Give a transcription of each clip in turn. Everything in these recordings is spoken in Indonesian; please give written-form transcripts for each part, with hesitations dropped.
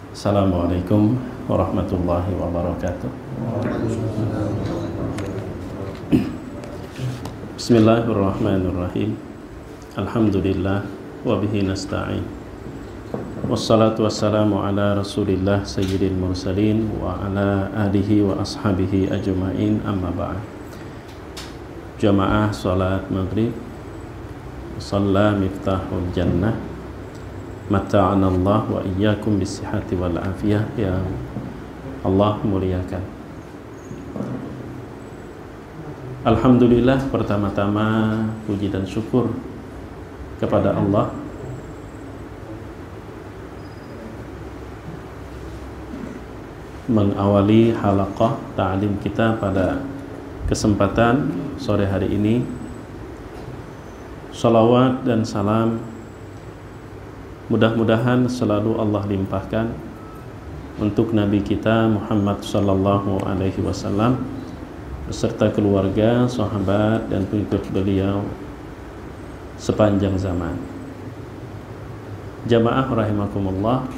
Assalamualaikum warahmatullahi wabarakatuh. Bismillahirrahmanirrahim. Alhamdulillah wa bihi nasta'in. Wassalatu wassalamu ala Rasulillah sayyidil mursalin wa ala alihi wa ashabihi ajma'in, amma ba'd. Jamaah salat maghrib, shalla miftahul jannah, mata'ana Allah wa iyyakum bisihhati wal afiyah, yang Allah muliakan. Alhamdulillah, pertama-tama puji dan syukur kepada Allah mengawali halaqah ta'lim kita pada kesempatan sore hari ini. Salawat dan salam mudah-mudahan selalu Allah limpahkan untuk Nabi kita Muhammad sallallahu alaihi wasallam beserta keluarga, sahabat dan pengikut beliau sepanjang zaman. Jamaah rahimakumullah,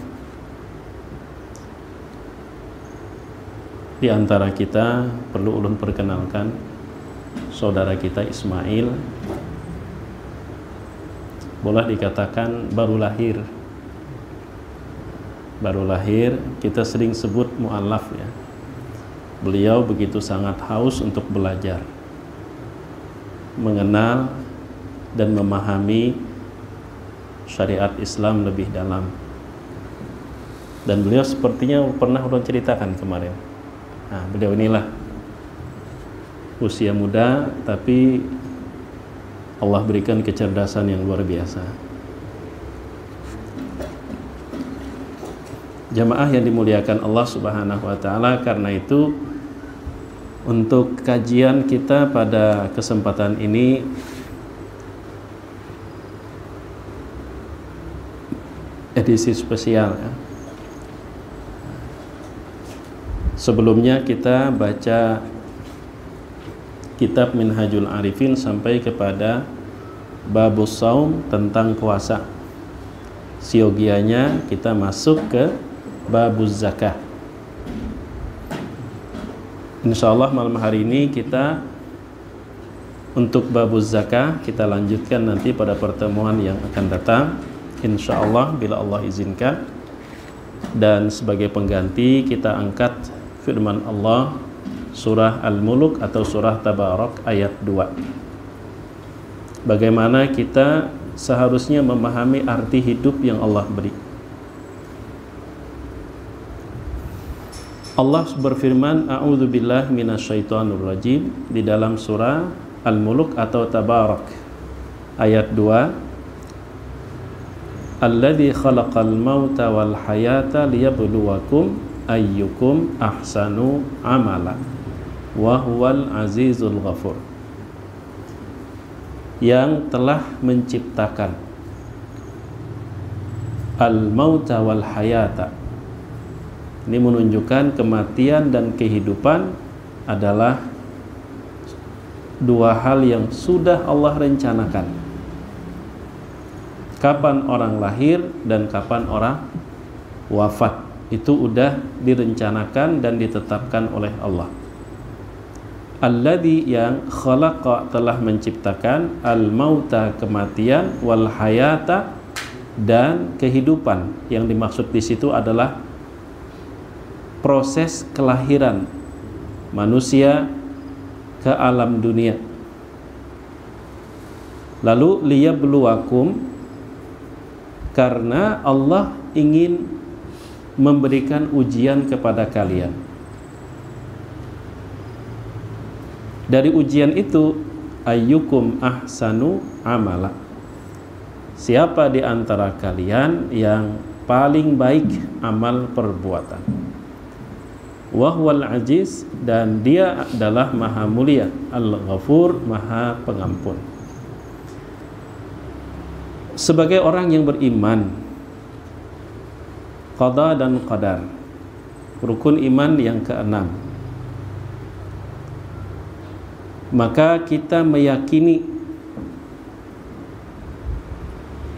di antara kita perlu ulun perkenalkan saudara kita Ismail. Boleh dikatakan baru lahir, kita sering sebut mu'allaf ya. Beliau begitu sangat haus untuk belajar, mengenal dan memahami syariat Islam lebih dalam. Dan beliau sepertinya pernah ulun ceritakan kemarin. Nah, beliau inilah usia muda tapi Allah berikan kecerdasan yang luar biasa. Jamaah yang dimuliakan Allah Subhanahu wa taala, karena itu untuk kajian kita pada kesempatan ini edisi spesial ya. Sebelumnya kita baca kitab Minhajul Arifin sampai kepada Babus Saum tentang puasa. Siogianya kita masuk ke Babuz Zakah. Insyaallah malam hari ini kita untuk Babuz Zakah kita lanjutkan nanti pada pertemuan yang akan datang, insyaallah bila Allah izinkan. Dan sebagai pengganti kita angkat firman Allah surah Al-Mulk atau surah Tabarak ayat 2. Bagaimana kita seharusnya memahami arti hidup yang Allah beri. Allah berfirman, a'udzubillahi minasyaitonirrajim, di dalam surah Al-Mulk atau Tabarak ayat 2. Alladzi khalaqal mauta wal hayata liyabluwakum ayyukum ahsanu amala wa huwal azizul ghafur. Yang telah menciptakan al-mauta wal hayata. Ini menunjukkan kematian dan kehidupan adalah dua hal yang sudah Allah rencanakan. Kapan orang lahir dan kapan orang wafat, itu udah direncanakan dan ditetapkan oleh Allah. Alladzi, yang khalaqa, telah menciptakan, al-mauta, kematian, wal hayata, dan kehidupan. Yang dimaksud di situ adalah proses kelahiran manusia ke alam dunia. Lalu liyabluwakum, karena Allah ingin memberikan ujian kepada kalian. Dari ujian itu, ayyukum ahsanu amala, siapa di antara kalian yang paling baik amal perbuatan. Wahwal aziz, dan dia adalah maha mulia, al-ghafur, maha pengampun. Sebagai orang yang beriman, qada dan qadar, rukun iman yang keenam, maka kita meyakini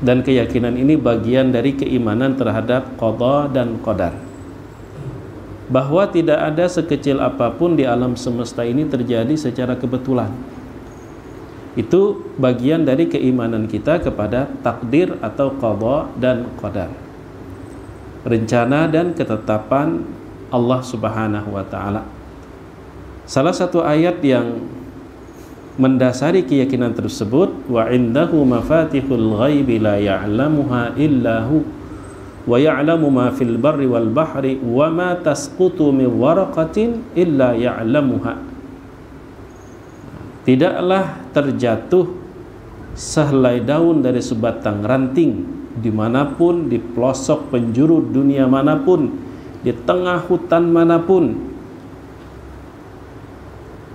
Dan keyakinan ini bagian dari keimanan terhadap qada dan qadar, bahwa tidak ada sekecil apapun di alam semesta ini terjadi secara kebetulan. Itu bagian dari keimanan kita kepada takdir atau qada dan qadar, rencana dan ketetapan Allah Subhanahu wa taala. Salah satu ayat yang mendasari keyakinan tersebut, wa indahu mafatihul ghaibi la ya'lamuha illahu wa ya'lamu ma fil barri wal bahri wa ma tasqutu min waraqatin illa ya'lamuha. Tidaklah terjatuh sehelai daun dari sebatang ranting dimanapun, di pelosok penjuru dunia manapun, di tengah hutan manapun.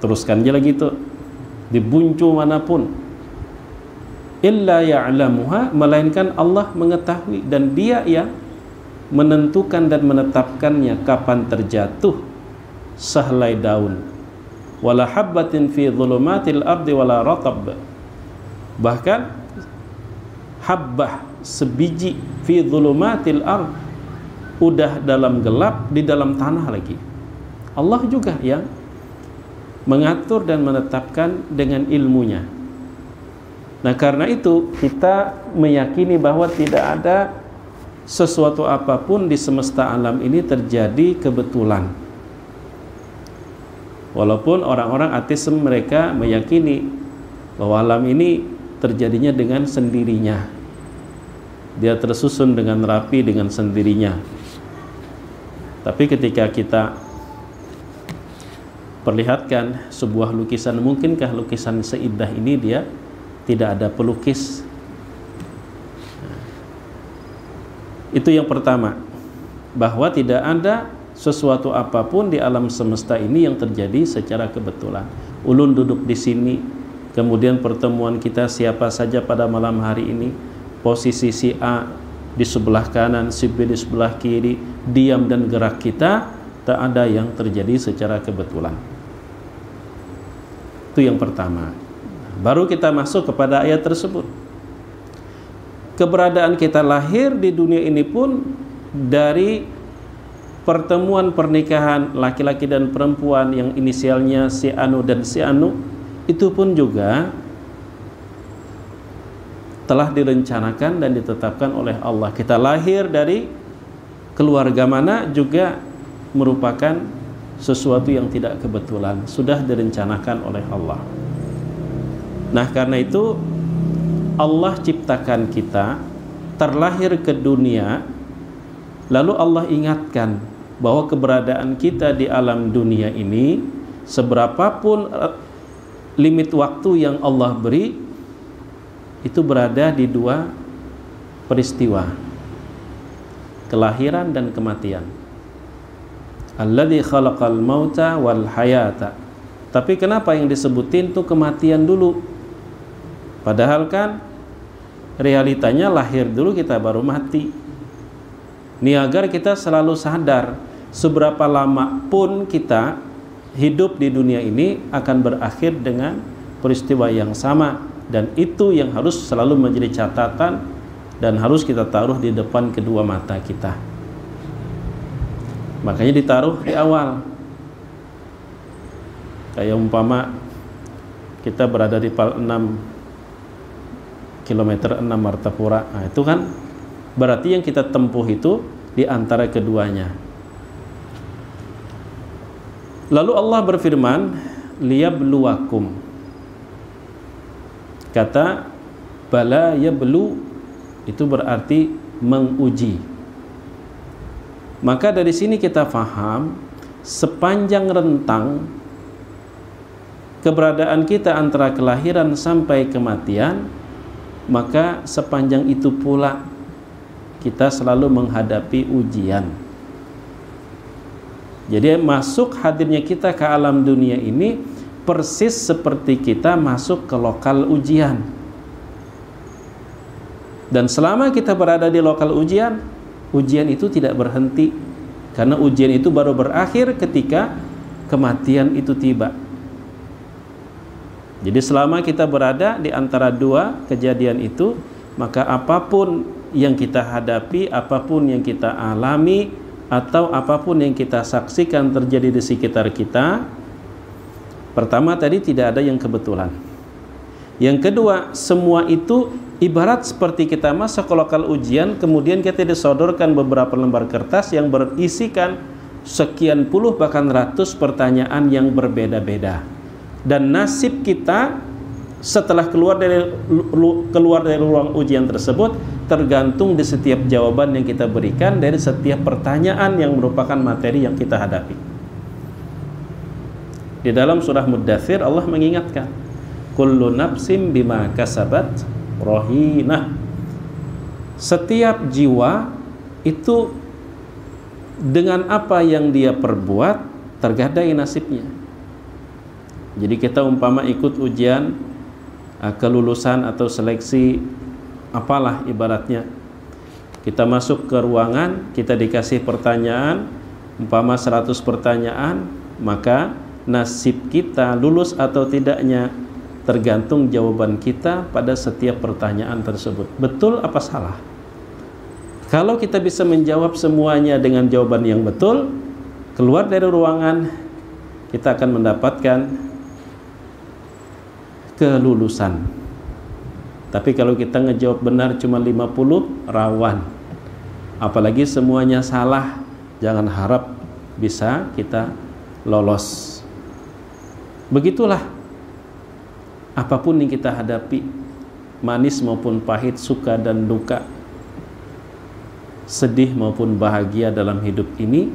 Teruskan aja lagi itu, di buncu manapun, illa ya'lamuha, melainkan Allah mengetahui, dan Dia yang menentukan dan menetapkannya kapan terjatuh sehelai daun. Wala habbatin fi dhulumatil ardi wala ratab, bahkan habbah, sebiji, fi dhulumatil ard, udah dalam gelap di dalam tanah lagi. Allah juga yang mengatur dan menetapkan dengan ilmunya. Nah, karena itu kita meyakini bahwa tidak ada sesuatu apapun di semesta alam ini terjadi kebetulan. Walaupun orang-orang ateisme mereka meyakini bahwa alam ini terjadinya dengan sendirinya, dia tersusun dengan rapi dengan sendirinya. Tapi ketika kita perlihatkan sebuah lukisan, mungkinkah lukisan seindah ini dia tidak ada pelukis? Itu yang pertama, bahwa tidak ada sesuatu apapun di alam semesta ini yang terjadi secara kebetulan. Ulun duduk di sini, kemudian pertemuan kita siapa saja pada malam hari ini, posisi si A di sebelah kanan, si B di sebelah kiri, diam dan gerak kita, tak ada yang terjadi secara kebetulan. Itu yang pertama. Baru kita masuk kepada ayat tersebut. Keberadaan kita lahir di dunia ini pun dari pertemuan pernikahan laki-laki dan perempuan yang inisialnya si Anu dan si Anu, itu pun juga telah direncanakan dan ditetapkan oleh Allah. Kita lahir dari keluarga mana juga merupakan sesuatu yang tidak kebetulan, sudah direncanakan oleh Allah. Nah, karena itu Allah ciptakan kita, terlahir ke dunia, lalu Allah ingatkan bahwa keberadaan kita di alam dunia ini, seberapapun limit waktu yang Allah beri, itu berada di dua peristiwa, kelahiran dan kematian. Alladzi khalaqal mauta wal hayata. Tapi kenapa yang disebutin tuh kematian dulu? Padahal kan realitanya lahir dulu kita baru mati. Ini agar kita selalu sadar seberapa lama pun kita hidup di dunia ini akan berakhir dengan peristiwa yang sama, dan itu yang harus selalu menjadi catatan dan harus kita taruh di depan kedua mata kita. Makanya ditaruh di awal. Kayak umpama kita berada di Pal 6 kilometer 6 Martapura, nah itu kan berarti yang kita tempuh itu di antara keduanya. Lalu Allah berfirman, liyabluwakum. Kata bala yablu itu berarti menguji. Maka dari sini kita faham sepanjang rentang keberadaan kita antara kelahiran sampai kematian, maka sepanjang itu pula kita selalu menghadapi ujian. Jadi masuk hadirnya kita ke alam dunia ini persis seperti kita masuk ke lokal ujian. Dan selama kita berada di lokal ujian, ujian itu tidak berhenti, karena ujian itu baru berakhir ketika kematian itu tiba. Jadi selama kita berada di antara dua kejadian itu, maka apapun yang kita hadapi, apapun yang kita alami, atau apapun yang kita saksikan terjadi di sekitar kita, pertama tadi tidak ada yang kebetulan. Yang kedua, semua itu ibarat seperti kita masuk ke lokal ujian, kemudian kita disodorkan beberapa lembar kertas yang berisikan sekian puluh bahkan ratus pertanyaan yang berbeda-beda. Dan nasib kita setelah keluar dari ruang ujian tersebut tergantung di setiap jawaban yang kita berikan dari setiap pertanyaan yang merupakan materi yang kita hadapi. Di dalam surah Muddathir Allah mengingatkan, kullu nafsim bima kasabat rahinah. Setiap jiwa itu dengan apa yang dia perbuat tergadai nasibnya. Jadi kita umpama ikut ujian kelulusan atau seleksi apalah ibaratnya, kita masuk ke ruangan, kita dikasih pertanyaan umpama 100 pertanyaan, maka nasib kita lulus atau tidaknya tergantung jawaban kita pada setiap pertanyaan tersebut. Betul apa salah? Kalau kita bisa menjawab semuanya dengan jawaban yang betul, keluar dari ruangan, kita akan mendapatkan kelulusan. Tapi kalau kita ngejawab benar cuma 50, rawan. Apalagi semuanya salah, jangan harap bisa kita lolos. Begitulah apapun yang kita hadapi, manis maupun pahit, suka dan duka, sedih maupun bahagia dalam hidup ini,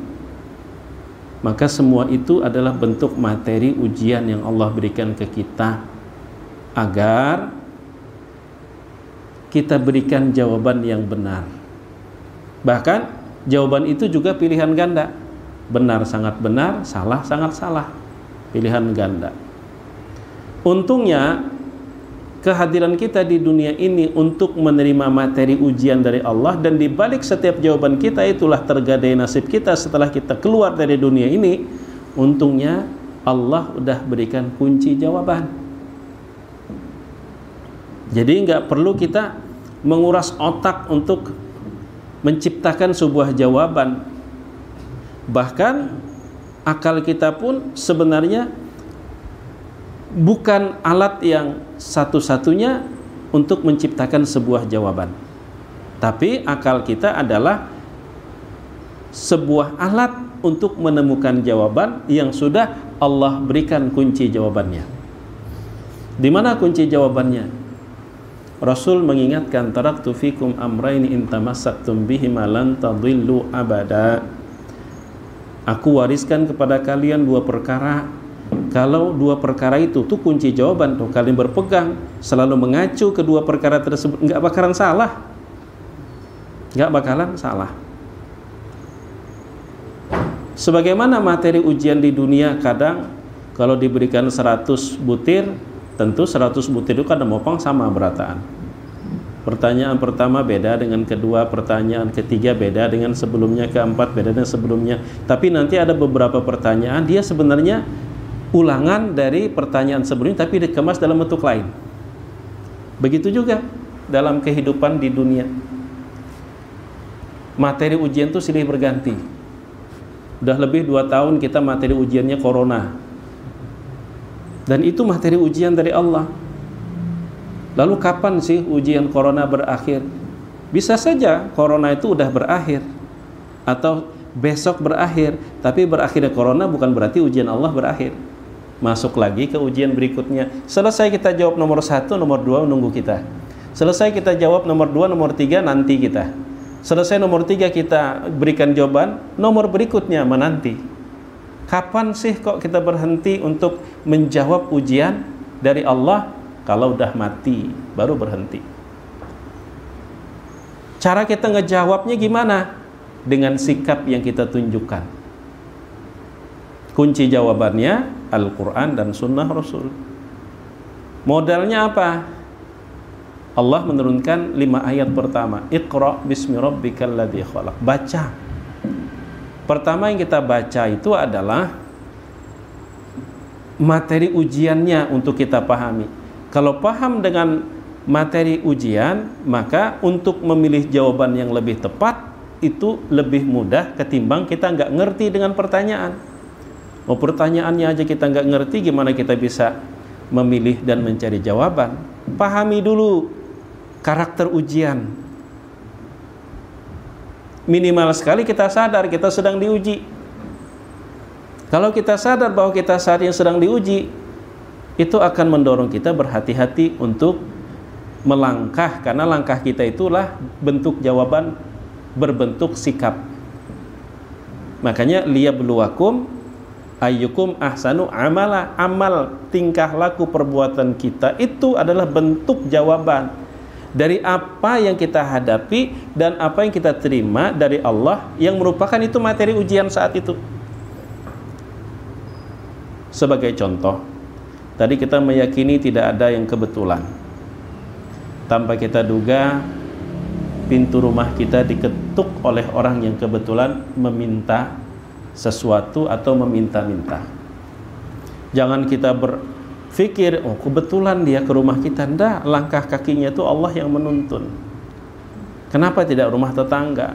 maka semua itu adalah bentuk materi ujian yang Allah berikan ke kita agar kita berikan jawaban yang benar. Bahkan jawaban itu juga pilihan ganda, benar sangat benar, salah sangat salah, pilihan ganda. Untungnya kehadiran kita di dunia ini untuk menerima materi ujian dari Allah, dan di balik setiap jawaban kita itulah tergadai nasib kita setelah kita keluar dari dunia ini. Untungnya Allah udah berikan kunci jawaban. Jadi nggak perlu kita menguras otak untuk menciptakan sebuah jawaban. Bahkan akal kita pun sebenarnya bukan alat yang satu-satunya untuk menciptakan sebuah jawaban. Tapi akal kita adalah sebuah alat untuk menemukan jawaban yang sudah Allah berikan kunci jawabannya. Di mana kunci jawabannya? Rasul mengingatkan, taraktu fikum amraini in tamassaktum bihima lan tadillu abada. Aku wariskan kepada kalian dua perkara. Kalau dua perkara itu tuh kunci jawaban, tuh kalian berpegang selalu mengacu kedua perkara tersebut, nggak bakalan salah. Nggak bakalan salah. Sebagaimana materi ujian di dunia, kadang kalau diberikan 100 butir, tentu 100 butir itu kadang mopong sama berataan. Pertanyaan pertama beda dengan kedua, pertanyaan ketiga beda dengan sebelumnya, keempat beda dengan sebelumnya. Tapi nanti ada beberapa pertanyaan dia sebenarnya ulangan dari pertanyaan sebelumnya tapi dikemas dalam bentuk lain. Begitu juga dalam kehidupan di dunia. Materi ujian itu silih berganti. Udah lebih 2 tahun kita materi ujiannya corona. Dan itu materi ujian dari Allah. Lalu kapan sih ujian corona berakhir? Bisa saja corona itu udah berakhir atau besok berakhir, tapi berakhirnya corona bukan berarti ujian Allah berakhir. Masuk lagi ke ujian berikutnya. Selesai kita jawab nomor 1, nomor 2 menunggu kita. Selesai kita jawab nomor 2, nomor 3 nanti kita. Selesai nomor 3 kita berikan jawaban, nomor berikutnya menanti. Kapan sih kok kita berhenti untuk menjawab ujian dari Allah? Kalau udah mati baru berhenti. Cara kita ngejawabnya gimana? Dengan sikap yang kita tunjukkan. Kunci jawabannya Al-Quran dan Sunnah Rasul. Modalnya apa? Allah menurunkan 5 ayat pertama. Iqra bismi rabbikal ladzi khalaq. Baca. Pertama yang kita baca itu adalah materi ujiannya untuk kita pahami. Kalau paham dengan materi ujian, maka untuk memilih jawaban yang lebih tepat itu lebih mudah ketimbang kita nggak ngerti dengan pertanyaan. Oh, pertanyaannya aja kita nggak ngerti, gimana kita bisa memilih dan mencari jawaban? Pahami dulu karakter ujian. Minimal sekali kita sadar kita sedang diuji. Kalau kita sadar bahwa kita saat ini sedang diuji, itu akan mendorong kita berhati-hati untuk melangkah, karena langkah kita itulah bentuk jawaban berbentuk sikap. Makanya liyabluwakum ayyukum ahsanu amala. Amal, tingkah laku, perbuatan kita itu adalah bentuk jawaban dari apa yang kita hadapi dan apa yang kita terima dari Allah, yang merupakan itu materi ujian saat itu. Sebagai contoh, tadi kita meyakini tidak ada yang kebetulan. Tanpa kita duga, pintu rumah kita diketuk oleh orang yang kebetulan meminta sesuatu atau meminta-minta. Jangan kita berpikir, oh kebetulan dia ke rumah kita. Nggak, langkah kakinya itu Allah yang menuntun. Kenapa tidak rumah tetangga?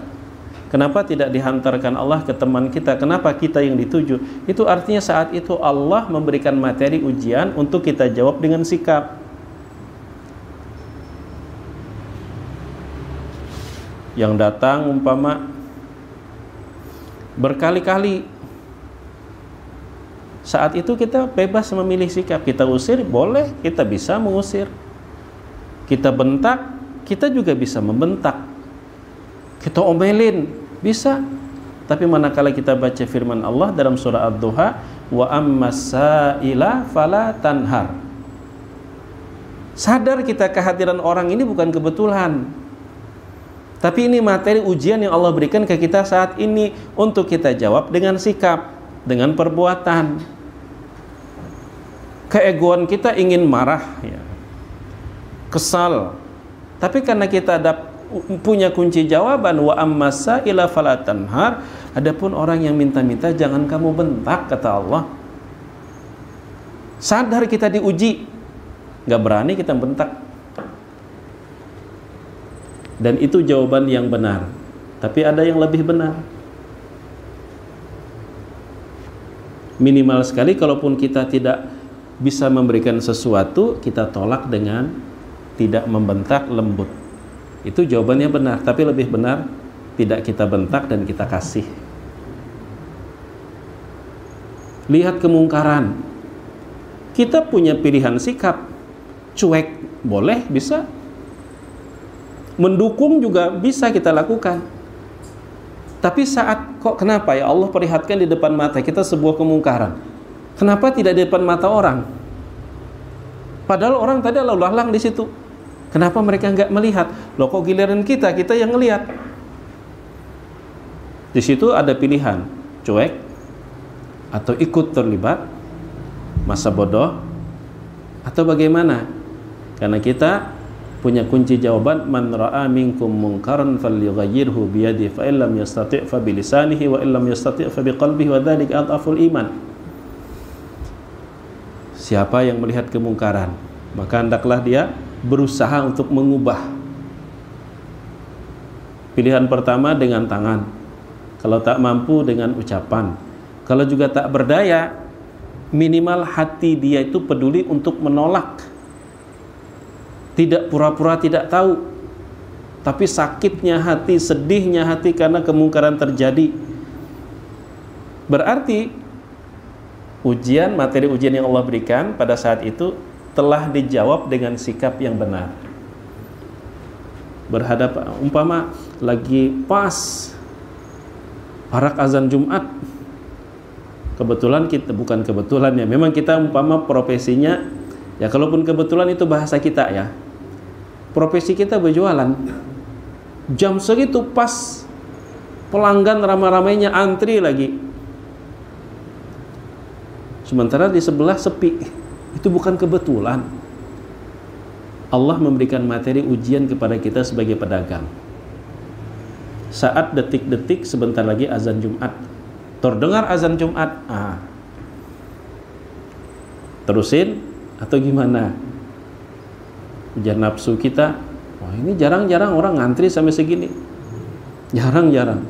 Kenapa tidak dihantarkan Allah ke teman kita? Kenapa kita yang dituju? Itu artinya saat itu Allah memberikan materi ujian untuk kita jawab dengan sikap. Yang datang umpama berkali-kali, saat itu kita bebas memilih sikap. Kita usir, boleh, kita bisa mengusir. Kita bentak, kita juga bisa membentak. Kita omelin, bisa. Tapi manakala kita baca firman Allah dalam surah Ad-Duha, wa ammas sa'ila fala tanhar. Sadar kita kehadiran orang ini bukan kebetulan, tapi ini materi ujian yang Allah berikan ke kita saat ini untuk kita jawab dengan sikap, dengan perbuatan. Keegoan kita ingin marah, ya, kesal, tapi karena kita punya kunci jawaban, wa ammasa ila fala tanhar. Adapun orang yang minta-minta jangan kamu bentak, kata Allah. Sadar kita diuji, nggak berani kita bentak. Dan itu jawaban yang benar. Tapi ada yang lebih benar. Minimal sekali, kalaupun kita tidak bisa memberikan sesuatu, kita tolak dengan tidak membentak, lembut. Itu jawabannya benar. Tapi lebih benar tidak kita bentak dan kita kasih. Lihat kemungkaran, kita punya pilihan sikap. Cuek boleh, bisa. Mendukung juga bisa kita lakukan. Tapi saat kenapa ya Allah perlihatkan di depan mata kita sebuah kemungkaran? Kenapa tidak di depan mata orang? Padahal orang tadi lalu lalang di situ. Kenapa mereka nggak melihat? Loh, kok giliran kita yang ngelihat? Di situ ada pilihan, cuek atau ikut terlibat, masa bodoh, atau bagaimana? Karena kita punya kunci jawaban, man ra'a minkum munkaran falyughayyirhu biyadihi fa illam yastati' fa bilisanihi wa illam yastati' fa biqalbihi wa dzalika adhaful iman. Siapa yang melihat kemungkaran, maka hendaklah dia berusaha untuk mengubah. Pilihan pertama dengan tangan, kalau tak mampu dengan ucapan, kalau juga tak berdaya, minimal hati dia itu peduli untuk menolak. Tidak pura-pura tidak tahu, tapi sakitnya hati, sedihnya hati karena kemungkaran terjadi. Berarti ujian, materi ujian yang Allah berikan pada saat itu telah dijawab dengan sikap yang benar. Berhadapan, umpama lagi pas parak azan Jumat, kebetulan kita, bukan kebetulan ya, memang kita umpama profesinya, ya kalaupun kebetulan itu bahasa kita ya, profesi kita berjualan, jam segitu pas pelanggan ramai-ramainya antri lagi, sementara di sebelah sepi. Itu bukan kebetulan. Allah memberikan materi ujian kepada kita sebagai pedagang. Saat detik-detik sebentar lagi azan Jumat, terdengar azan Jumat, terusin atau gimana? ujian nafsu kita. Wah, ini jarang-jarang orang ngantri sampai segini. Jarang-jarang.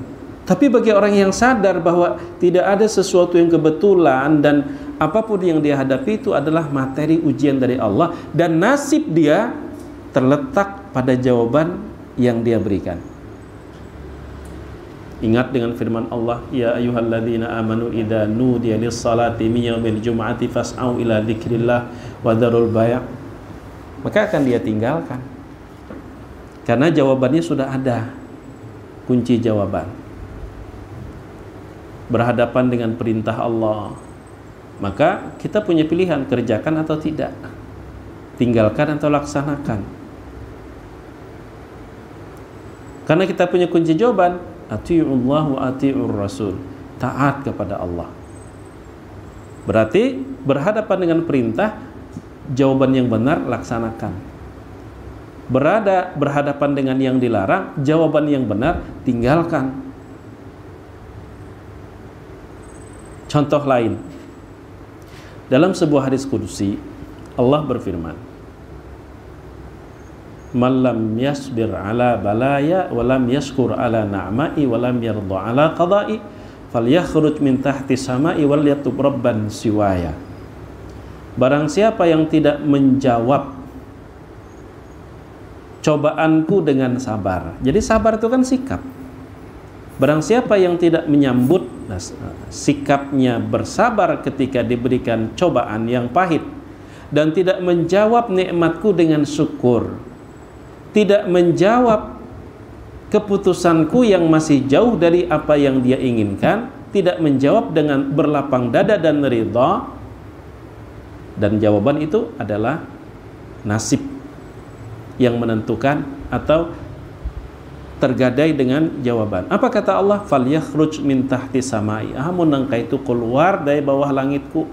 Tapi bagi orang yang sadar bahwa tidak ada sesuatu yang kebetulan dan apapun yang dia hadapi itu adalah materi ujian dari Allah, dan nasib dia terletak pada jawaban yang dia berikan. Ingat dengan firman Allah, ya ayyuhalladzina amanu idza nudiya lis-salati min yaumil jum'ati fas'au ila dzikrillah wa dzarul bai'. Maka akan dia tinggalkan. Karena jawabannya sudah ada. Kunci jawaban. Berhadapan dengan perintah Allah. Maka kita punya pilihan, kerjakan atau tidak. Tinggalkan atau laksanakan. Karena kita punya kunci jawaban, ati'ullah wa ati'ur rasul, taat kepada Allah. Berarti berhadapan dengan perintah, jawaban yang benar laksanakan. Berhadapan dengan yang dilarang, jawaban yang benar tinggalkan. Contoh lain, dalam sebuah hadis qudsi Allah berfirman, man lam yasbir ala balaya wa lam yashkur ala na'mai wa lam yarda ala qada'i falyakhruj min tahti sama'i wal yatub rabban siwaya. Barang siapa yang tidak menjawab cobaanku dengan sabar. Jadi sabar itu kan sikap. Barang siapa yang tidak menyambut sikapnya bersabar ketika diberikan cobaan yang pahit, dan tidak menjawab nikmatku dengan syukur, tidak menjawab keputusanku yang masih jauh dari apa yang dia inginkan, tidak menjawab dengan berlapang dada dan ridha, dan jawaban itu adalah nasib yang menentukan atau tergadai dengan jawaban. Apa kata Allah? Falyakhruj min tahti samai, amun nangka itu keluar dari bawah langitku,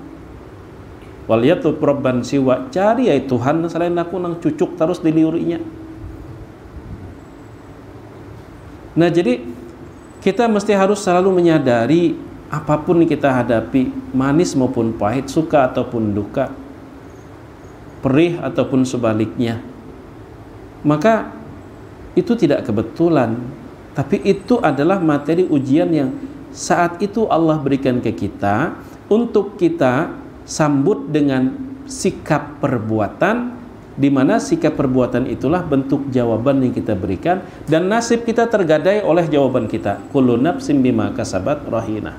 wal yatub rabban siwa, cari ya Tuhan selain aku nang cucuk terus diliurinya. Nah, jadi kita mesti harus selalu menyadari apapun yang kita hadapi, manis maupun pahit, suka ataupun duka, perih ataupun sebaliknya, maka itu tidak kebetulan, tapi itu adalah materi ujian yang saat itu Allah berikan ke kita untuk kita sambut dengan sikap perbuatan, di mana sikap perbuatan itulah bentuk jawaban yang kita berikan, dan nasib kita tergadai oleh jawaban kita. Kullu nafsin bima kasabat rahina.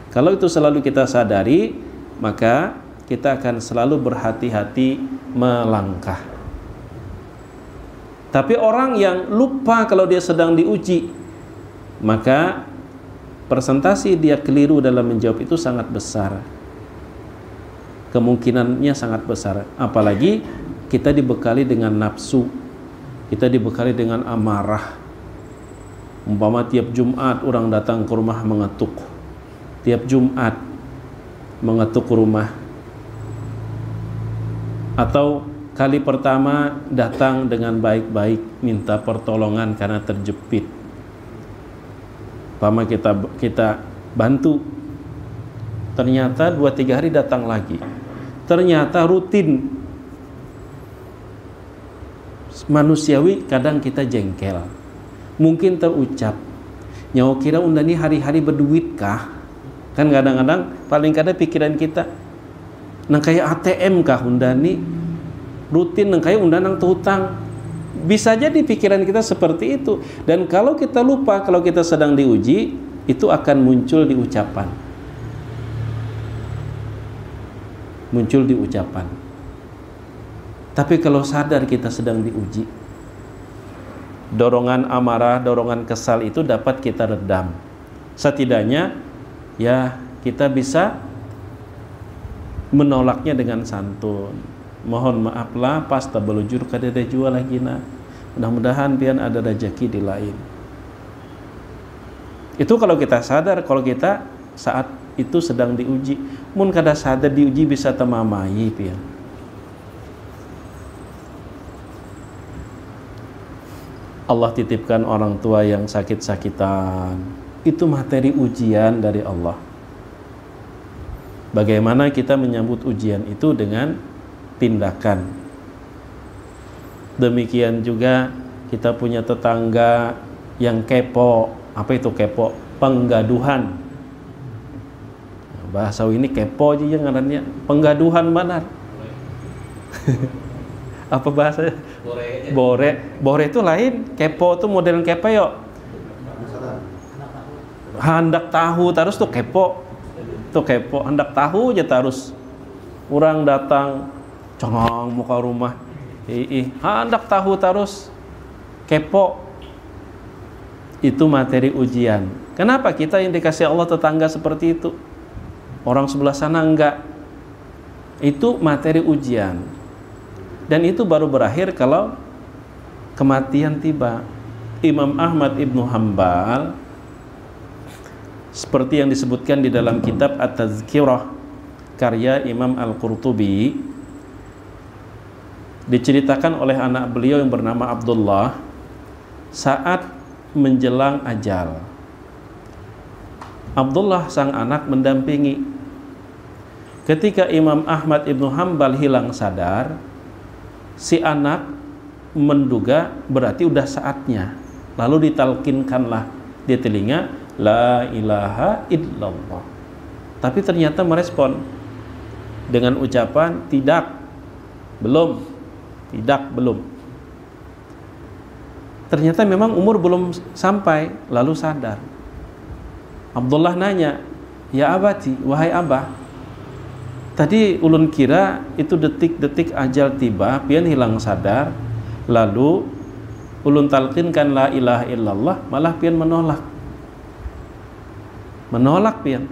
Kalau itu selalu kita sadari, maka kita akan selalu berhati-hati melangkah. Tapi orang yang lupa kalau dia sedang diuji, maka persentase dia keliru dalam menjawab itu sangat besar. Kemungkinannya sangat besar. Apalagi kita dibekali dengan nafsu, kita dibekali dengan amarah. Umpama tiap Jumat orang datang ke rumah mengetuk, tiap Jumat mengetuk rumah, atau kali pertama datang dengan baik-baik minta pertolongan karena terjepit, umpama kita bantu, ternyata 2-3 hari datang lagi, ternyata rutin. Manusiawi kadang kita jengkel, mungkin terucap, nyawa kira undani hari-hari berduit kah? Kan kadang-kadang paling kadang pikiran kita, nang kayak ATM kah undani, rutin nang kayak undanang hutang. Bisa jadi pikiran kita seperti itu. Dan kalau kita lupa kalau kita sedang diuji, itu akan muncul di ucapan. Muncul di ucapan. Tapi kalau sadar kita sedang diuji, dorongan amarah, dorongan kesal itu dapat kita redam. Setidaknya ya kita bisa menolaknya dengan santun. Mohon maaflah pas tabelujur kadada jua lagi na. Mudah-mudahan pian ada rezeki di lain. Itu kalau kita sadar kalau kita saat itu sedang diuji. Mun kada sadar diuji bisa temamai pian. Allah titipkan orang tua yang sakit-sakitan. Itu materi ujian dari Allah. Bagaimana kita menyambut ujian itu dengan tindakan. Demikian juga kita punya tetangga yang kepo. Apa itu kepo? Penggaduhan. Bahasa ini kepo aja ngarannya. Penggaduhan benar. Apa bahasa? Bore itu lain. Kepo itu model kepeyo. Hendak tahu terus tuh kepo. Tuh kepo, hendak tahu aja terus. Orang datang cengong muka rumah. Hendak tahu terus. Kepo. Itu materi ujian. Kenapa kita yang dikasih Allah tetangga seperti itu? Orang sebelah sana enggak. Itu materi ujian. Dan itu baru berakhir kalau kematian tiba. Imam Ahmad Ibnu Hanbal, seperti yang disebutkan di dalam kitab At-Tazkirah karya Imam Al-Qurtubi, diceritakan oleh anak beliau yang bernama Abdullah saat menjelang ajal. Abdullah sang anak mendampingi. Ketika Imam Ahmad Ibnu Hanbal hilang sadar, si anak menduga berarti udah saatnya. Lalu ditalkinkanlah di telinga, la ilaha illallah. Tapi ternyata merespon dengan ucapan tidak, belum. Ternyata memang umur belum sampai, lalu sadar. Abdullah nanya, ya abati, wahai abah, tadi ulun kira itu detik-detik ajal tiba, pian hilang sadar, lalu ulun talqinkan la ilaha illallah, malah pian menolak pian.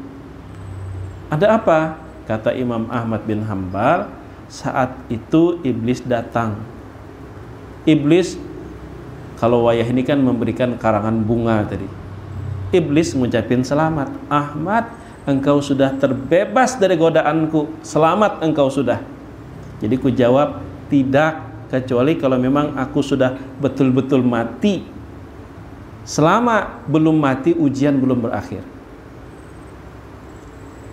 Ada apa? Kata Imam Ahmad bin Hanbal, saat itu iblis datang. Iblis, kalau wayah ini kan memberikan karangan bunga tadi. Iblis ngucapin selamat, Ahmad, engkau sudah terbebas dari godaanku, selamat engkau sudah. Jadi ku jawab, tidak, kecuali kalau memang aku sudah betul-betul mati. Selama belum mati, ujian belum berakhir.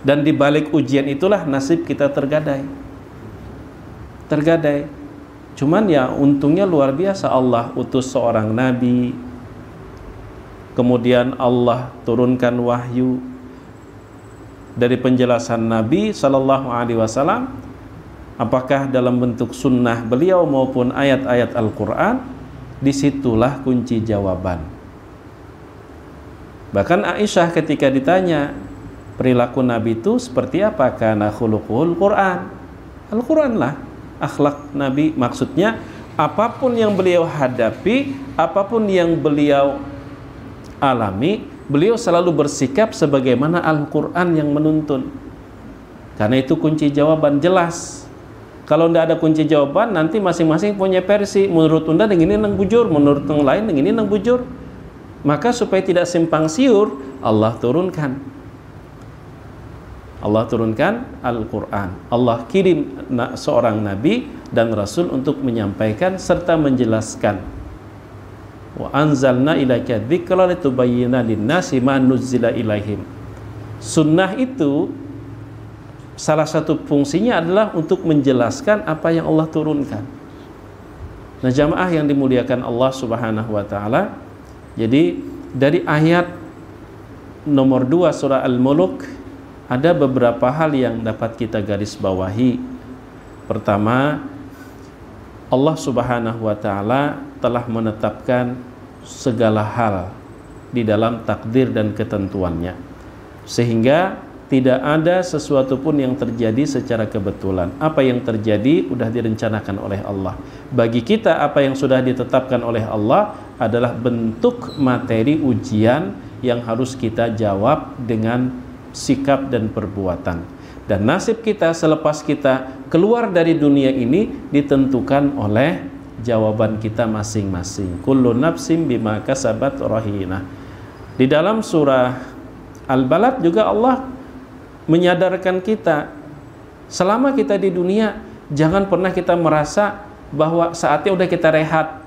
Dan di balik ujian itulah nasib kita tergadai. Cuman ya untungnya luar biasa, Allah utus seorang nabi, kemudian Allah turunkan wahyu. Dari penjelasan Nabi Sallallahu Alaihi Wasallam, apakah dalam bentuk sunnah beliau maupun ayat-ayat Al-Quran, disitulah kunci jawaban. Bahkan Aisyah ketika ditanya perilaku Nabi itu seperti apa, karena khuluqul Quran, Al-Quran lah akhlak Nabi. Maksudnya apapun yang beliau hadapi, apapun yang beliau alami, beliau selalu bersikap sebagaimana Al-Quran yang menuntun. Karena itu kunci jawaban jelas. Kalau tidak ada kunci jawaban, nanti masing-masing punya versi. Menurut unda yang ini nang bujur, menurut yang lain yang ini nang bujur. Maka supaya tidak simpang siur, Allah turunkan Al-Quran. Allah kirim seorang nabi dan rasul untuk menyampaikan serta menjelaskan. Wa anzalna ilaika dzikra litubayyana lin-nasi ma nuzzila ilaihim. Sunnah itu salah satu fungsinya adalah untuk menjelaskan apa yang Allah turunkan. Nah, jamaah yang dimuliakan Allah Subhanahu wa taala, jadi dari ayat nomor 2 surah Al-Mulk ada beberapa hal yang dapat kita garis bawahi. Pertama, Allah Subhanahu wa taala telah menetapkan segala hal di dalam takdir dan ketentuannya, sehingga tidak ada sesuatu pun yang terjadi secara kebetulan. Apa yang terjadi sudah direncanakan oleh Allah. Bagi kita, apa yang sudah ditetapkan oleh Allah adalah bentuk materi ujian yang harus kita jawab dengan sikap dan perbuatan. Dan nasib kita selepas kita keluar dari dunia ini ditentukan oleh jawaban kita masing-masing. Kullu nafsim bima kasabat rahinah. Di dalam surah Al-Balad juga Allah menyadarkan kita, selama kita di dunia jangan pernah kita merasa bahwa saatnya udah kita rehat.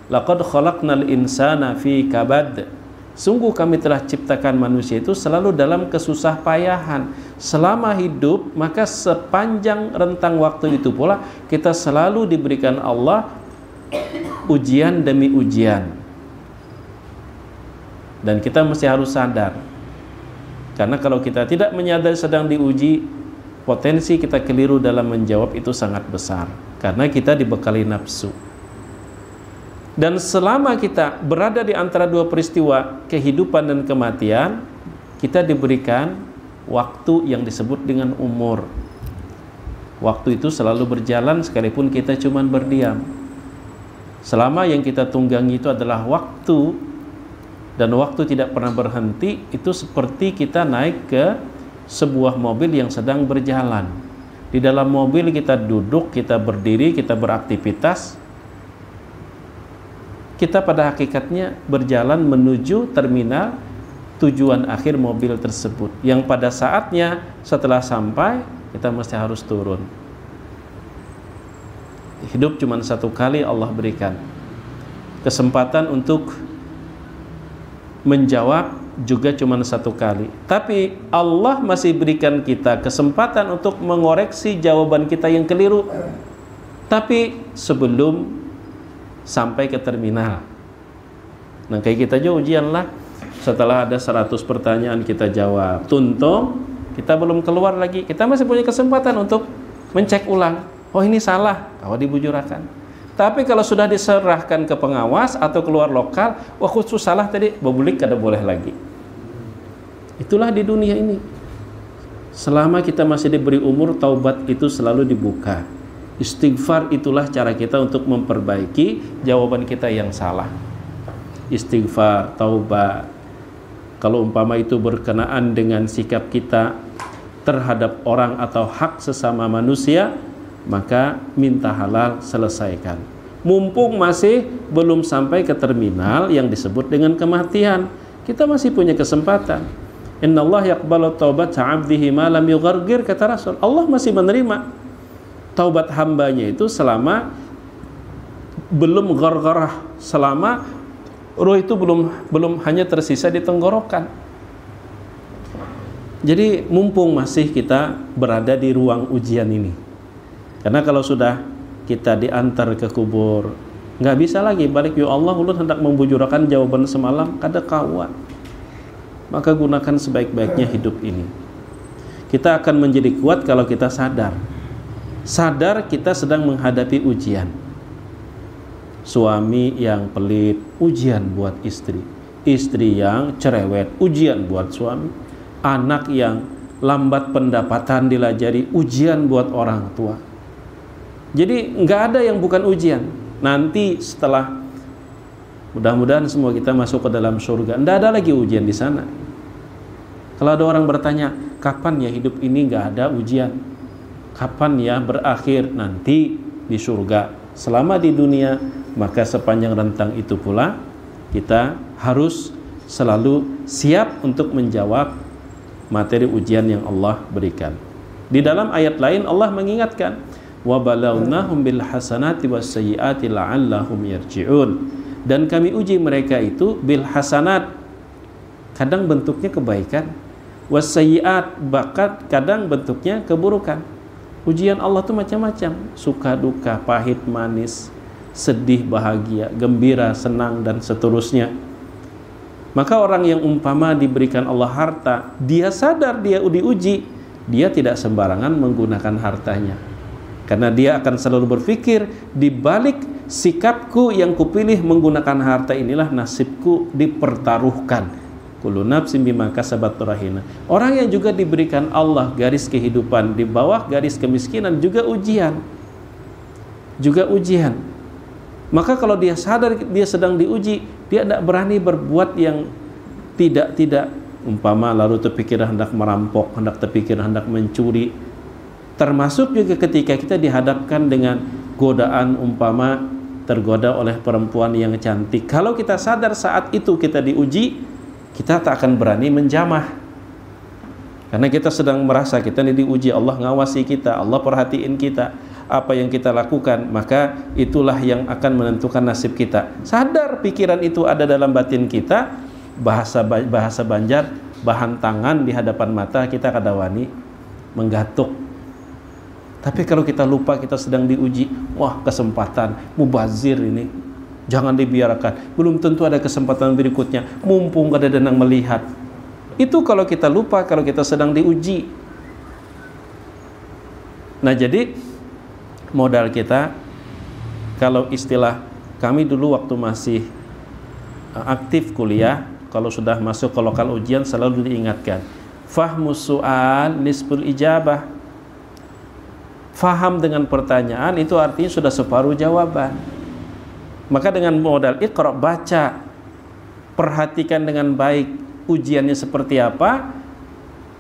Laqad khalaqnal insana fi kabad. Sungguh kami telah ciptakan manusia itu selalu dalam kesusah payahan. Selama hidup, maka sepanjang rentang waktu itu pula kita selalu diberikan Allah ujian demi ujian. Dan kita mesti harus sadar, karena kalau kita tidak menyadari sedang diuji, potensi kita keliru dalam menjawab itu sangat besar, karena kita dibekali nafsu. Dan selama kita berada di antara dua peristiwa kehidupan dan kematian, kita diberikan waktu yang disebut dengan umur. Waktu itu selalu berjalan sekalipun kita cuma berdiam. Selama yang kita tunggangi itu adalah waktu, dan waktu tidak pernah berhenti, itu seperti kita naik ke sebuah mobil yang sedang berjalan. Di dalam mobil kita duduk, kita berdiri, kita beraktivitas. Kita pada hakikatnya berjalan menuju terminal tujuan akhir mobil tersebut, yang pada saatnya setelah sampai kita mesti harus turun. Hidup cuma satu kali Allah berikan. Kesempatan untuk menjawab juga cuma satu kali. Tapi Allah masih berikan kita kesempatan untuk mengoreksi jawaban kita yang keliru, tapi sebelum sampai ke terminal. Nah, kayak kita aja ujian lah, setelah ada 100 pertanyaan kita jawab, tuntung kita belum keluar lagi, kita masih punya kesempatan untuk mencek ulang. Oh, ini salah, kalau dibujurakan. Tapi kalau sudah diserahkan ke pengawas atau keluar lokal, wah khusus salah tadi, babulik kada boleh lagi. Itulah di dunia ini. Selama kita masih diberi umur, taubat itu selalu dibuka. Istighfar itulah cara kita untuk memperbaiki jawaban kita yang salah. Istighfar, taubat. Kalau umpama itu berkenaan dengan sikap kita terhadap orang atau hak sesama manusia, maka minta halal, selesaikan. Mumpung masih belum sampai ke terminal yang disebut dengan kematian, kita masih punya kesempatan. Innallaha yaqbalu taubata 'abdihi ma lam yughargir, kata Rasul. Allah masih menerima taubat hambanya itu selama belum ghargharah, selama roh itu belum hanya tersisa di tenggorokan. Jadi mumpung masih kita berada di ruang ujian ini. Karena kalau sudah kita diantar ke kubur, nggak bisa lagi balik. Ya Allah, ulun hendak membujurakan jawaban semalam, kada kawa. Maka gunakan sebaik-baiknya hidup ini. Kita akan menjadi kuat kalau kita sadar. Sadar kita sedang menghadapi ujian. Suami yang pelit, ujian buat istri. Istri yang cerewet, ujian buat suami. Anak yang lambat pendapatan dilajari, ujian buat orang tua. Jadi nggak ada yang bukan ujian. Nanti setelah mudah-mudahan semua kita masuk ke dalam surga, nggak ada lagi ujian di sana. Kalau ada orang bertanya, kapan ya hidup ini nggak ada ujian? Kapan ya berakhir nanti di surga? Selama di dunia, maka sepanjang rentang itu pula kita harus selalu siap untuk menjawab materi ujian yang Allah berikan. Di dalam ayat lain Allah mengingatkan, wa balawnahum bil hasanati was sayyiati la'allahum yarji'un. Dan kami uji mereka itu bil hasanat, kadang bentuknya kebaikan, was sayyiat, bakat kadang bentuknya keburukan. Ujian Allah itu macam-macam, suka duka, pahit manis, sedih bahagia, gembira senang, dan seterusnya. Maka orang yang umpama diberikan Allah harta, dia sadar dia diuji, dia tidak sembarangan menggunakan hartanya. Karena dia akan selalu berpikir, di balik sikapku yang kupilih menggunakan harta inilah nasibku dipertaruhkan. Kullu nafsin bima kasabat rahina. Orang yang juga diberikan Allah garis kehidupan, di bawah garis kemiskinan juga ujian. Juga ujian. Maka kalau dia sadar dia sedang diuji, dia tidak berani berbuat yang tidak umpama lalu terpikir hendak merampok, hendak terpikir hendak mencuri. Termasuk juga ketika kita dihadapkan dengan godaan, umpama tergoda oleh perempuan yang cantik. Kalau kita sadar saat itu kita diuji, kita tak akan berani menjamah. Karena kita sedang merasa kita ini diuji, Allah ngawasi kita, Allah perhatiin kita, apa yang kita lakukan, maka itulah yang akan menentukan nasib kita. Sadar pikiran itu ada dalam batin kita, bahasa Banjar, bahan tangan di hadapan mata kita kadawani menggatuk. Tapi kalau kita lupa kita sedang diuji, wah kesempatan, mubazir ini, Jangan dibiarkan. Belum tentu ada kesempatan berikutnya. Mumpung ada yang melihat. Itu kalau kita lupa, kalau kita sedang diuji. Nah, jadi modal kita, kalau istilah kami dulu waktu masih aktif kuliah, kalau sudah masuk ke lokal ujian selalu diingatkan, fahmus su'al nisful ijabah. Faham dengan pertanyaan itu artinya sudah separuh jawaban. Maka dengan modal Iqra, baca, perhatikan dengan baik ujiannya seperti apa,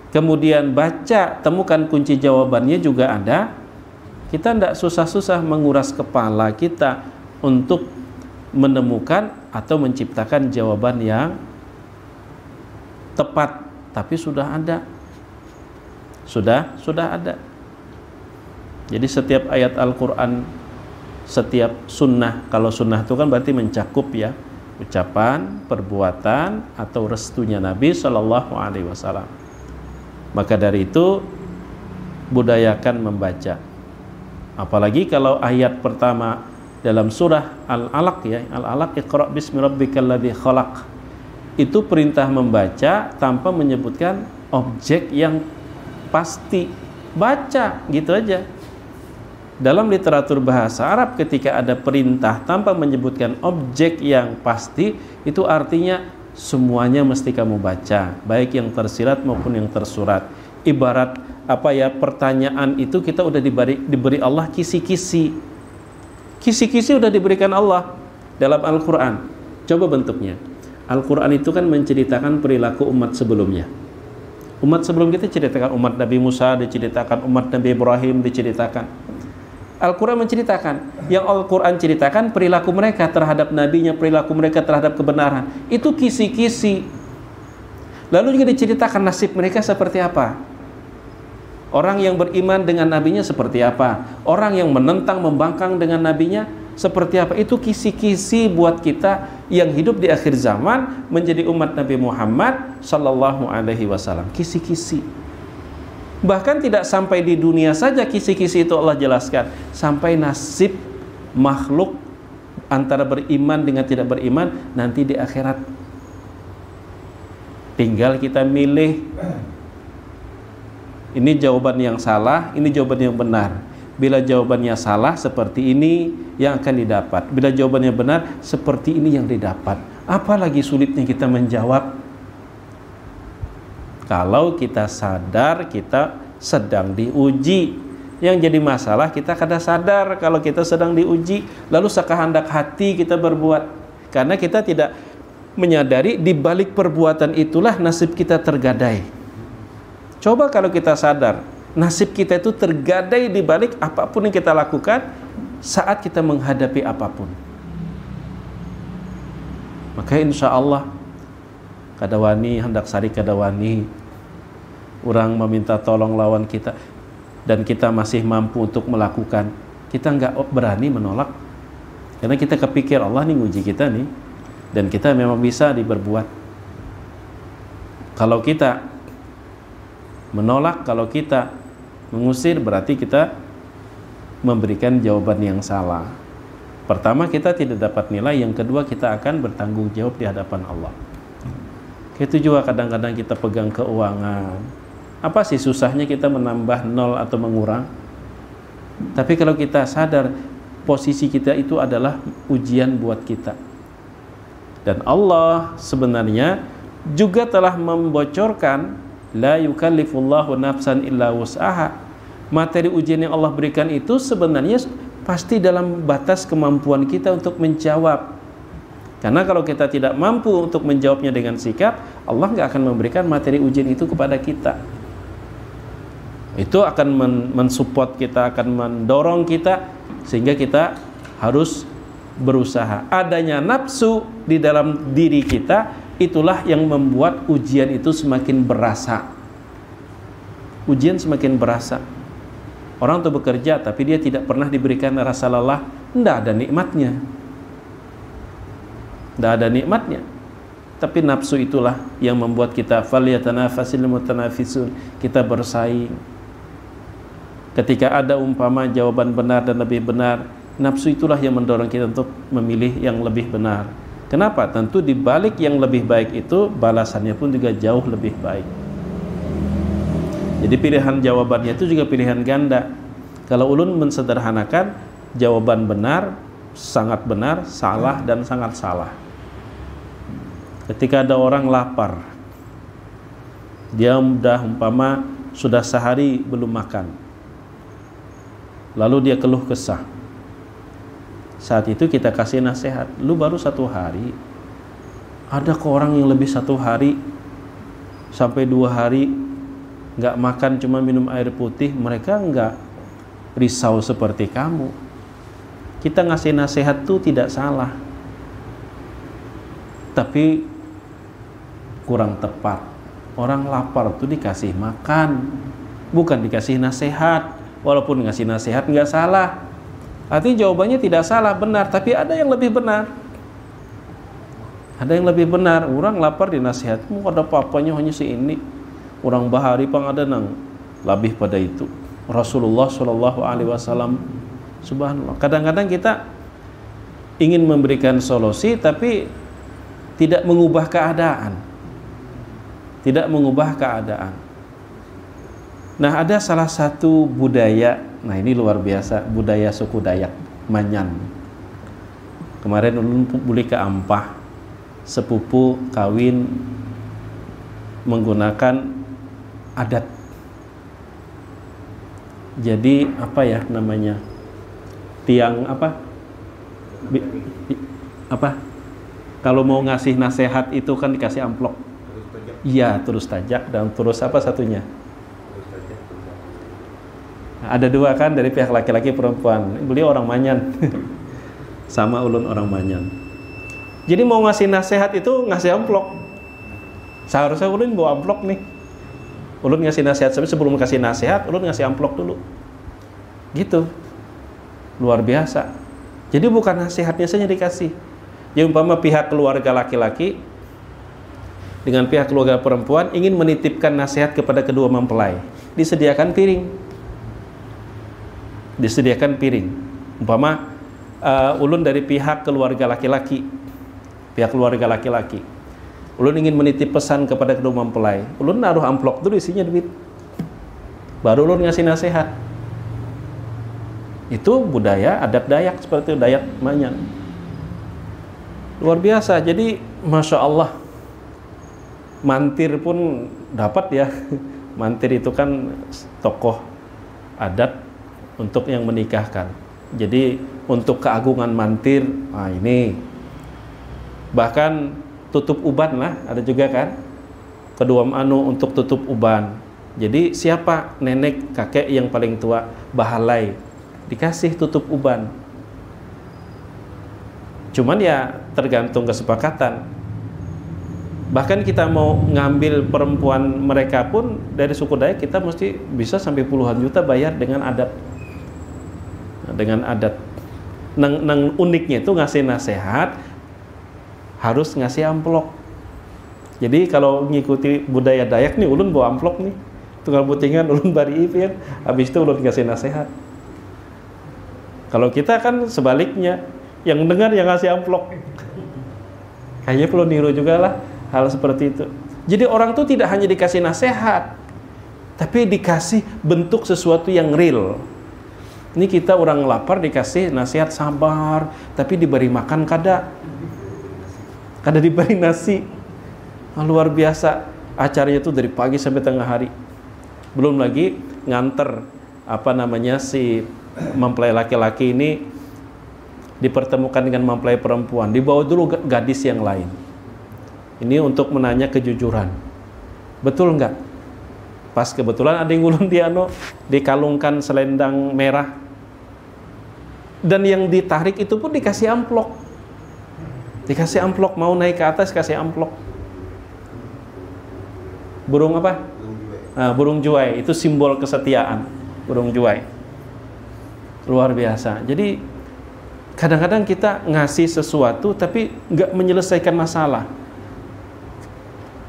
kemudian baca, temukan kunci jawabannya juga ada. Kita tidak susah-susah menguras kepala kita untuk menemukan atau menciptakan jawaban yang tepat, tapi sudah ada. Sudah ada. Jadi setiap ayat Al-Quran, setiap sunnah, kalau sunnah itu kan berarti mencakup ya, ucapan, perbuatan, atau restunya Nabi Shallallahu Alaihi Wasallam. Maka dari itu budayakan membaca. Apalagi kalau ayat pertama dalam surah Al-Alaq ya, Al-Alaq, Iqra bismi rabbikal ladzi khalaq. Itu perintah membaca tanpa menyebutkan objek yang pasti. Baca gitu aja. Dalam literatur bahasa Arab ketika ada perintah tanpa menyebutkan objek yang pasti, itu artinya semuanya mesti kamu baca, baik yang tersirat maupun yang tersurat. Ibarat apa ya, pertanyaan itu kita udah diberi Allah kisi-kisi. Kisi-kisi udah diberikan Allah dalam Al-Quran. Coba bentuknya. Al-Quran itu kan menceritakan perilaku umat sebelumnya. Umat sebelum kita ceritakan umat Nabi Musa, diceritakan umat Nabi Ibrahim, diceritakan. Al-Quran menceritakan, yang Al-Quran ceritakan perilaku mereka terhadap nabinya, perilaku mereka terhadap kebenaran. Itu kisi-kisi. Lalu juga diceritakan nasib mereka seperti apa. Orang yang beriman dengan nabinya seperti apa. Orang yang menentang, membangkang dengan nabinya seperti apa. Itu kisi-kisi buat kita yang hidup di akhir zaman menjadi umat Nabi Muhammad Sallallahu Alaihi Wasallam. Kisi-kisi. Bahkan tidak sampai di dunia saja kisi-kisi itu Allah jelaskan, sampai nasib makhluk antara beriman dengan tidak beriman nanti di akhirat. Tinggal kita milih, ini jawaban yang salah, ini jawaban yang benar. Bila jawabannya salah, seperti ini yang akan didapat. Bila jawabannya benar, seperti ini yang didapat. Apalagi sulitnya kita menjawab. Kalau kita sadar kita sedang diuji. Yang jadi masalah kita kadang sadar kalau kita sedang diuji, lalu sekehendak hati kita berbuat. Karena kita tidak menyadari di balik perbuatan itulah nasib kita tergadai. Coba kalau kita sadar, nasib kita itu tergadai di balik apapun yang kita lakukan saat kita menghadapi apapun. Maka insya Allah kadawani hendak sari kadawani, orang meminta tolong lawan kita dan kita masih mampu untuk melakukan, kita nggak berani menolak karena kita kepikir Allah nih nguji kita nih dan kita memang bisa diberbuat. Kalau kita menolak, kalau kita mengusir, berarti kita memberikan jawaban yang salah. Pertama, kita tidak dapat nilai. Yang kedua, kita akan bertanggung jawab di hadapan Allah. Itu juga kadang-kadang kita pegang keuangan. Apa sih susahnya kita menambah nol atau mengurang? Tapi kalau kita sadar posisi kita itu adalah ujian buat kita. Dan Allah sebenarnya juga telah membocorkan, la yukallifullahu nafsan illa wus'aha. Materi ujian yang Allah berikan itu sebenarnya pasti dalam batas kemampuan kita untuk menjawab. Karena kalau kita tidak mampu untuk menjawabnya dengan sikap, Allah nggak akan memberikan materi ujian itu kepada kita. Itu akan mensupport kita, akan mendorong kita sehingga kita harus berusaha. Adanya nafsu di dalam diri kita, itulah yang membuat ujian itu semakin berasa. Ujian semakin berasa. Orang tuh bekerja tapi dia tidak pernah diberikan rasa lelah, tidak ada nikmatnya. Tidak ada nikmatnya. Tapi nafsu itulah yang membuat kita falyatanafasil mutanafisun, kita bersaing. Ketika ada umpama jawaban benar dan lebih benar, Nafsu itulah yang mendorong kita untuk memilih yang lebih benar. Kenapa? Tentu di balik yang lebih baik itu balasannya pun juga jauh lebih baik. Jadi pilihan jawabannya itu juga pilihan ganda. Kalau ulun mensederhanakan, jawaban benar, sangat benar, salah, dan sangat salah. Ketika ada orang lapar, dia sudah sehari belum makan, lalu dia keluh kesah. Saat itu kita kasih nasihat, lu baru 1 hari, ada ke orang yang lebih 1 hari sampai 2 hari nggak makan, cuma minum air putih, mereka nggak risau seperti kamu. Kita ngasih nasihat tuh tidak salah, tapi kurang tepat. Orang lapar tuh dikasih makan, bukan dikasih nasihat. Walaupun ngasih nasihat nggak salah, artinya jawabannya tidak salah, benar, tapi ada yang lebih benar. Ada yang lebih benar. Orang lapar dinasihatmu, ada papanya hanya si ini. Orang bahari pang ada nang lebih pada itu. Rasulullah Shallallahu Alaihi Wasallam, subhanallah. Kadang-kadang kita ingin memberikan solusi, tapi tidak mengubah keadaan. Tidak mengubah keadaan. Nah, ada salah satu budaya, nah ini luar biasa, budaya suku Dayak, Manyan. Kemarin ulun beli ke Ampah, sepupu kawin menggunakan adat. Jadi apa ya namanya? Tiang apa? Kalau mau ngasih nasihat itu kan dikasih amplop. Iya, terus tajak dan terus apa satunya? Ada 2 kan, dari pihak laki-laki perempuan. Beliau orang Manyan. Sama ulun orang Manyan. Jadi mau ngasih nasihat itu ngasih amplop. Seharusnya ulun bawa amplop nih. Ulun ngasih nasihat, tapi sebelum kasih nasihat ulun ngasih amplop dulu. Gitu. Luar biasa. Jadi bukan nasihatnya saja dikasih. Jadi umpama pihak keluarga laki-laki dengan pihak keluarga perempuan ingin menitipkan nasihat kepada kedua mempelai, disediakan piring. Disediakan piring. Umpama ulun dari pihak keluarga laki-laki, ulun ingin menitip pesan kepada kedua mempelai, ulun naruh amplop dulu isinya duit, baru ulun ngasih nasihat. Itu budaya adat Dayak, seperti itu, Dayak Manyan. Luar biasa. Jadi Masya Allah, mantir pun dapat ya. Mantir itu kan tokoh adat untuk yang menikahkan. Jadi untuk keagungan mantir, nah ini bahkan tutup uban lah, ada juga kan, kedua untuk tutup uban. Jadi siapa nenek kakek yang paling tua, bahalai, dikasih tutup uban. Cuman ya tergantung kesepakatan. Bahkan kita mau ngambil perempuan mereka pun dari suku Dayak, kita mesti bisa sampai puluhan juta bayar dengan adat. Dengan adat. Nang uniknya itu ngasih nasihat harus ngasih amplop. Jadi kalau ngikuti budaya Dayak nih, ulun bawa amplop nih, tunggal putingan ulun bari ipin, habis itu ulun ngasih nasihat. Kalau kita kan sebaliknya, yang dengar yang ngasih amplop. Kayaknya perlu niru juga lah hal seperti itu. Jadi orang tuh tidak hanya dikasih nasihat, tapi dikasih bentuk sesuatu yang real. Ini kita orang lapar dikasih nasihat sabar, tapi diberi makan kada diberi nasi. Nah, luar biasa. Acaranya itu dari pagi sampai tengah hari. Belum lagi nganter si mempelai laki-laki ini dipertemukan dengan mempelai perempuan. Dibawa dulu gadis yang lain. Ini untuk menanya kejujuran. Betul enggak? Pas kebetulan ada yang ulun dikalungkan selendang merah. Dan yang ditarik itu pun dikasih amplop. Dikasih amplop, mau naik ke atas kasih amplop. Burung apa? Burung juai, itu simbol kesetiaan. Burung juai. Luar biasa. Jadi kadang-kadang kita ngasih sesuatu tapi nggak menyelesaikan masalah.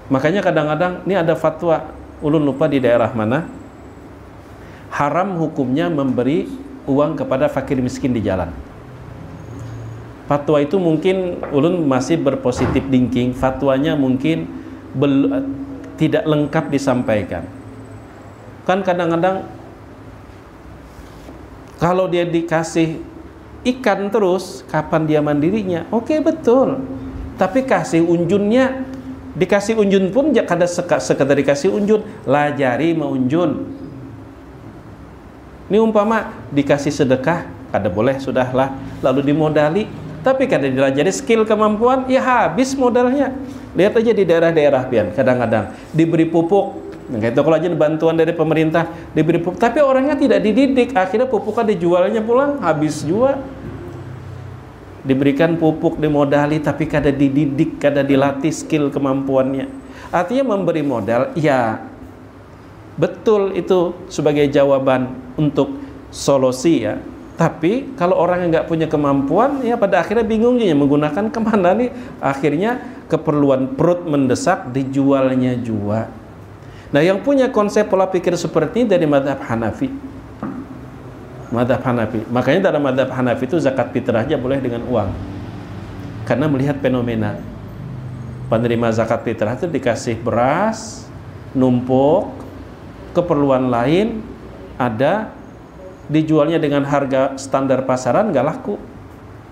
Makanya kadang-kadang ini ada fatwa, ulun lupa di daerah mana, haram hukumnya memberi uang kepada fakir miskin di jalan. Fatwa itu mungkin ulun masih berpositif thinking, fatwanya mungkin tidak lengkap disampaikan. Kan kadang-kadang kalau dia dikasih ikan terus, kapan dia mandirinya? Oke, betul. Tapi kasih unjunnya, dikasih unjun pun kada sekedar dikasih unjun, lajari meunjun. Ini umpama dikasih sedekah, kada boleh, sudahlah, lalu dimodali, tapi kada dilajari skill kemampuan, ya habis modalnya. Lihat aja di daerah-daerah pian, kadang-kadang diberi pupuk, nah, itu kalau aja bantuan dari pemerintah diberi pupuk, tapi orangnya tidak dididik, akhirnya pupuknya dijualnya pulang, habis juga. Diberikan pupuk, dimodali, tapi kada dididik, kada dilatih skill kemampuannya. Artinya memberi modal, ya betul itu sebagai jawaban untuk solusi ya. Tapi kalau orang yang nggak punya kemampuan, ya pada akhirnya bingung ya menggunakan kemana nih. Akhirnya keperluan perut mendesak, dijualnya juga. Nah, yang punya konsep pola pikir seperti ini dari mazhab Hanafi. Mazhab Hanafi. Makanya dalam mazhab Hanafi itu zakat fitrah aja boleh dengan uang. Karena melihat fenomena. Penerima zakat fitrah itu dikasih beras, numpuk, keperluan lain ada, dijualnya dengan harga standar pasaran nggak laku,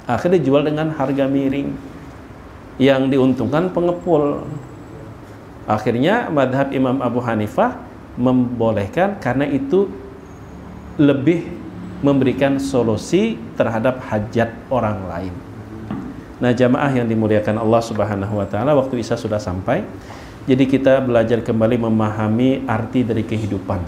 akhirnya dijual dengan harga miring, yang diuntungkan pengepul. Akhirnya madhab Imam Abu Hanifah membolehkan karena itu lebih memberikan solusi terhadap hajat orang lain. Nah, jamaah yang dimuliakan Allah Subhanahu wa taala, waktu Isya sudah sampai. Jadi kita belajar kembali memahami arti dari kehidupan,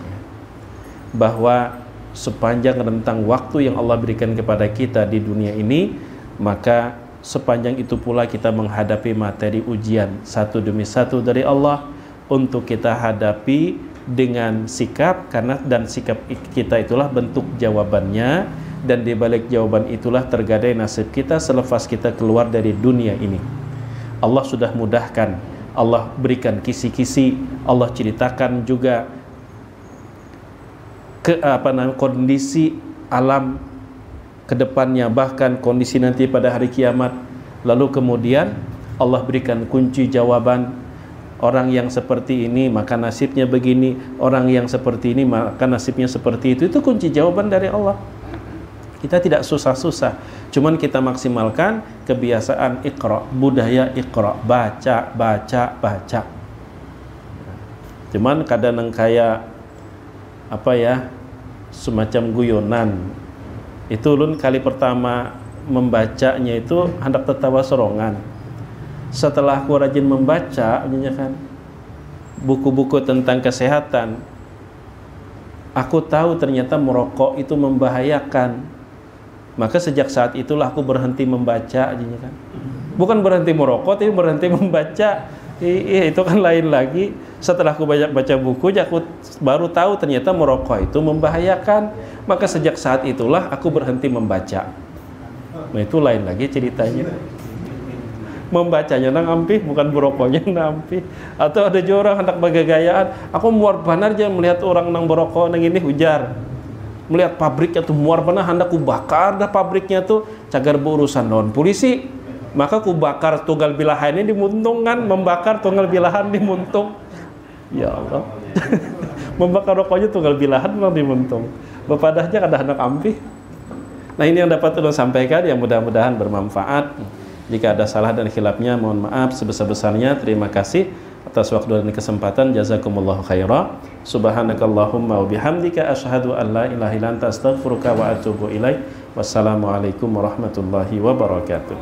bahwa sepanjang rentang waktu yang Allah berikan kepada kita di dunia ini, maka sepanjang itu pula kita menghadapi materi ujian satu demi satu dari Allah untuk kita hadapi dengan sikap, karena dan sikap kita itulah bentuk jawabannya, dan di balik jawaban itulah tergadai nasib kita selepas kita keluar dari dunia ini. Allah sudah mudahkan, Allah berikan kisi-kisi, Allah ceritakan juga kondisi alam kedepannya, bahkan kondisi nanti pada hari kiamat. Lalu kemudian Allah berikan kunci jawaban, orang yang seperti ini maka nasibnya begini, orang yang seperti ini maka nasibnya seperti itu. Itu kunci jawaban dari Allah. Kita tidak susah-susah, cuman kita maksimalkan kebiasaan iqra, budaya iqra, baca, baca, baca. Cuman kadang kayak apa ya, semacam guyonan. Itu ulun kali pertama membacanya itu hendak tertawa sorongan. Setelah aku rajin membaca, kan, buku-buku tentang kesehatan, aku tahu ternyata merokok itu membahayakan. Maka sejak saat itulah aku berhenti membaca, kan. Bukan berhenti merokok, tapi berhenti membaca. Itu kan lain lagi. Setelah aku baca buku, aku baru tahu ternyata merokok itu membahayakan. Maka sejak saat itulah aku berhenti membaca. Nah, itu lain lagi ceritanya. Membacanya nang ampih, bukan merokoknya nang ampih. Atau ada juga orang hendak bagagayaan, aku muar banar aja melihat orang nang berokok nang ini hujar. Melihat pabriknya tuh muar banar, hendak ku bakar dah pabriknya tuh, cagar berurusan non polisi. Maka ku bakar tunggal bilahan ini dimuntung kan, membakar tunggal bilahan dimuntung. Ya Allah. Membakar rokoknya tunggal bilahan memang dimuntung. Bepadahnya kada hendak ampih. Nah, ini yang dapat ulun sampaikan, yang mudah-mudahan bermanfaat. Jika ada salah dan khilafnya, mohon maaf sebesar-besarnya. Terima kasih atas waktu dan kesempatan. Jazakumullahu khaira. Subhanakallahumma wa bihamdika asyhadu an la ilaha illa anta astaghfiruka wa atubu ilaik. Wassalamualaikum warahmatullahi wabarakatuh.